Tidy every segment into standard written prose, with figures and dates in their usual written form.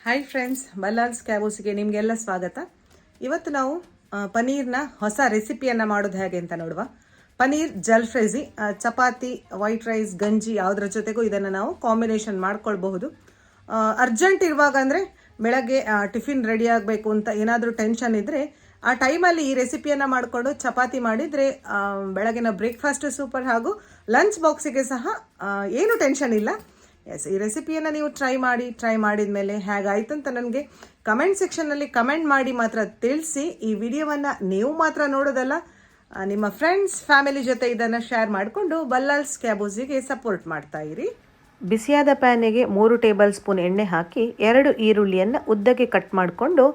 Hi friends, ಬಲ್ಲಾಲ್ಸ್ ಕ್ಯಾಬೋಸಿಗೆ ನಿಮಗೆಲ್ಲ ಸ್ವಾಗತ. ಇವತ್ತು ನಾವು ಪನೀರ್ನ ಹೊಸ ರೆಸಿಪಿಯನ್ನು ಮಾಡೋದು ಹೇಗೆ ಅಂತ ನೋಡುವ. ಪನೀರ್ ಜಲ್ಫ್ರೆಜಿ, ಚಪಾತಿ, ವೈಟ್ ರೈಸ್, ಗಂಜಿ ಯಾವುದರ ಜೊತೆಗೂ ಇದನ್ನು ನಾವು ಕಾಂಬಿನೇಷನ್ ಮಾಡ್ಕೊಳ್ಬಹುದು. ಅರ್ಜೆಂಟ್ ಇರುವಾಗ ಅಂದರೆ ಬೆಳಗ್ಗೆ ಟಿಫಿನ್ ರೆಡಿ ಆಗಬೇಕು ಅಂತ ಏನಾದರೂ ಟೆನ್ಷನ್ ಇದ್ದರೆ ಆ ಟೈಮಲ್ಲಿ ಈ ರೆಸಿಪಿಯನ್ನು ಮಾಡಿಕೊಂಡು ಚಪಾತಿ ಮಾಡಿದರೆ ಬೆಳಗಿನ ಬ್ರೇಕ್ಫಾಸ್ಟ್ ಸೂಪರ್, ಹಾಗೂ ಲಂಚ್ ಬಾಕ್ಸಿಗೆ ಸಹ ಏನೂ ಟೆನ್ಷನ್ ಇಲ್ಲ. ಎಸ್, ಈ ರೆಸಿಪಿಯನ್ನು ನೀವು ಟ್ರೈ ಮಾಡಿದ ಮೇಲೆ ಹೇಗಾಯ್ತು ಅಂತ ನನಗೆ ಕಮೆಂಟ್ ಸೆಕ್ಷನ್ನಲ್ಲಿ ಕಮೆಂಟ್ ಮಾಡಿ ಮಾತ್ರ ತಿಳಿಸಿ. ಈ ವಿಡಿಯೋವನ್ನು ನೀವು ಮಾತ್ರ ನೋಡೋದಲ್ಲ, ನಿಮ್ಮ ಫ್ರೆಂಡ್ಸ್ ಫ್ಯಾಮಿಲಿ ಜೊತೆ ಇದನ್ನು ಶೇರ್ ಮಾಡಿಕೊಂಡು ಬಲ್ಲಾಲ್ಸ್ ಕ್ಯಾಬೋಸಿಗೆ ಸಪೋರ್ಟ್ ಮಾಡ್ತಾ ಇರಿ. ಬಿಸಿಯಾದ ಪ್ಯಾನಿಗೆ 3 ಟೇಬಲ್ ಸ್ಪೂನ್ ಎಣ್ಣೆ ಹಾಕಿ 2 ಈರುಳ್ಳಿಯನ್ನು ಉದ್ದಕ್ಕೆ ಕಟ್ ಮಾಡಿಕೊಂಡು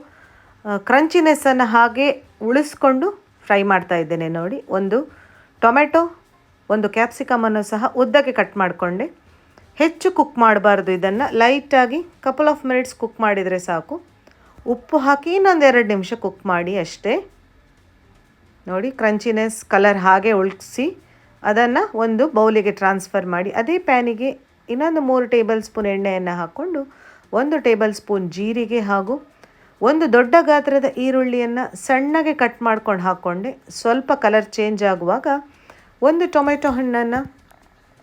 ಕ್ರಂಚಿನೆಸ್ಸನ್ನು ಹಾಗೆ ಉಳಿಸ್ಕೊಂಡು ಫ್ರೈ ಮಾಡ್ತಾ ಇದ್ದೇನೆ. ನೋಡಿ, 1 ಟೊಮೆಟೊ, 1 ಕ್ಯಾಪ್ಸಿಕಮನ್ನು ಸಹ ಉದ್ದಕ್ಕೆ ಕಟ್ ಮಾಡಿಕೊಂಡೆ. ಹೆಚ್ಚು ಕುಕ್ ಮಾಡಬಾರ್ದು, ಇದನ್ನು ಲೈಟಾಗಿ ಕಪಲ್ ಆಫ್ ಮಿನಿಟ್ಸ್ ಕುಕ್ ಮಾಡಿದರೆ ಸಾಕು. ಉಪ್ಪು ಹಾಕಿ ಇನ್ನೊಂದು 2 ನಿಮಿಷ ಕುಕ್ ಮಾಡಿ ಅಷ್ಟೇ. ನೋಡಿ, ಕ್ರಂಚಿನೆಸ್ ಕಲರ್ ಹಾಗೆ ಉಳಿಸಿ ಅದನ್ನು ಒಂದು ಬೌಲಿಗೆ ಟ್ರಾನ್ಸ್ಫರ್ ಮಾಡಿ ಅದೇ ಪ್ಯಾನಿಗೆ ಇನ್ನೊಂದು 3 ಟೇಬಲ್ ಸ್ಪೂನ್ ಎಣ್ಣೆಯನ್ನು ಹಾಕ್ಕೊಂಡು 1 ಟೇಬಲ್ ಸ್ಪೂನ್ ಜೀರಿಗೆ ಹಾಗೂ 1 ದೊಡ್ಡ ಗಾತ್ರದ ಈರುಳ್ಳಿಯನ್ನು ಸಣ್ಣಗೆ ಕಟ್ ಮಾಡ್ಕೊಂಡು ಹಾಕ್ಕೊಂಡೆ. ಸ್ವಲ್ಪ ಕಲರ್ ಚೇಂಜ್ ಆಗುವಾಗ 1 ಟೊಮೆಟೊ ಹಣ್ಣನ್ನು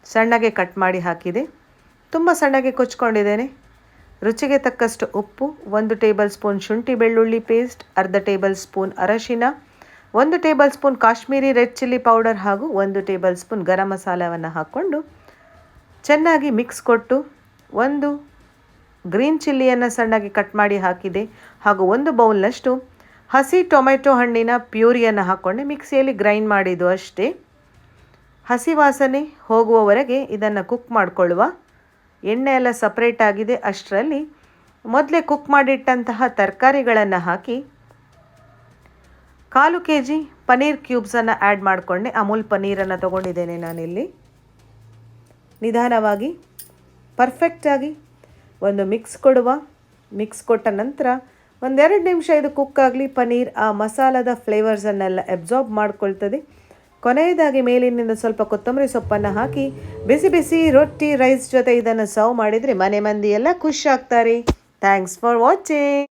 ಸಣ್ಣಗೆ ಕಟ್ ಮಾಡಿ ಹಾಕಿದೆ. ತುಂಬ ಸಣ್ಣಗೆ ಕೊಚ್ಕೊಂಡಿದ್ದೇನೆ. ರುಚಿಗೆ ತಕ್ಕಷ್ಟು ಉಪ್ಪು, 1 ಟೇಬಲ್ ಸ್ಪೂನ್ ಶುಂಠಿ ಬೆಳ್ಳುಳ್ಳಿ ಪೇಸ್ಟ್, ಅರ್ಧ ಟೇಬಲ್ ಸ್ಪೂನ್ ಅರಶಿನ, 1 table spoon Kashmiri red chilli powder ಹಾಗೂ 1 ಟೇಬಲ್ ಸ್ಪೂನ್ ಗರಂ ಮಸಾಲವನ್ನು ಹಾಕ್ಕೊಂಡು ಚೆನ್ನಾಗಿ ಮಿಕ್ಸ್ ಕೊಟ್ಟು 1 ಗ್ರೀನ್ ಚಿಲ್ಲಿಯನ್ನು ಸಣ್ಣಗೆ ಕಟ್ ಮಾಡಿ ಹಾಕಿದೆ ಹಾಗೂ 1 ಬೌಲ್ನಷ್ಟು ಹಸಿ ಟೊಮೆಟೊ ಹಣ್ಣಿನ ಪ್ಯೂರಿಯನ್ನು ಹಾಕ್ಕೊಂಡೆ. ಮಿಕ್ಸಿಯಲ್ಲಿ ಗ್ರೈಂಡ್ ಮಾಡಿದ್ದು ಅಷ್ಟೇ. ಹಸಿ ವಾಸನೆ ಹೋಗುವವರೆಗೆ ಇದನ್ನು ಕುಕ್ ಮಾಡಿಕೊಳ್ಳುವ. ಎಣ್ಣೆ ಎಲ್ಲ ಸಪ್ರೇಟ್ ಆಗಿದೆ. ಅಷ್ಟರಲ್ಲಿ ಮೊದಲೇ ಕುಕ್ ಮಾಡಿಟ್ಟಂತಹ ತರಕಾರಿಗಳನ್ನು ಹಾಕಿ 1/4 kg ಪನೀರ್ ಕ್ಯೂಬ್ಸನ್ನು ಆ್ಯಡ್ ಮಾಡಿಕೊಂಡೆ. ಅಮೂಲ್ ಪನೀರನ್ನು ತೊಗೊಂಡಿದ್ದೇನೆ ನಾನಿಲ್ಲಿ. ನಿಧಾನವಾಗಿ ಪರ್ಫೆಕ್ಟಾಗಿ ಒಂದು ಮಿಕ್ಸ್ ಕೊಡುವ. ಮಿಕ್ಸ್ ಕೊಟ್ಟ ನಂತರ 1-2 ನಿಮಿಷ ಇದು ಕುಕ್ ಆಗಲಿ. ಪನೀರ್ ಆ ಮಸಾಲದ ಫ್ಲೇವರ್ಸನ್ನೆಲ್ಲ ಅಬ್ಸಾರ್ಬ್ ಮಾಡ್ಕೊಳ್ತದೆ. ಕೊನೆಯದಾಗಿ ಮೇಲಿನಿಂದ ಸ್ವಲ್ಪ ಕೊತ್ತಂಬರಿ ಸೊಪ್ಪನ್ನು ಹಾಕಿ ಬಿಸಿ ಬಿಸಿ ರೊಟ್ಟಿ ರೈಸ್ ಜೊತೆ ಇದನ್ನು ಸರ್ವ್ ಮಾಡಿದರೆ ಮನೆ ಮಂದಿ ಎಲ್ಲ ಖುಷಿ ಆಗ್ತಾರೆ. Thanks for watching.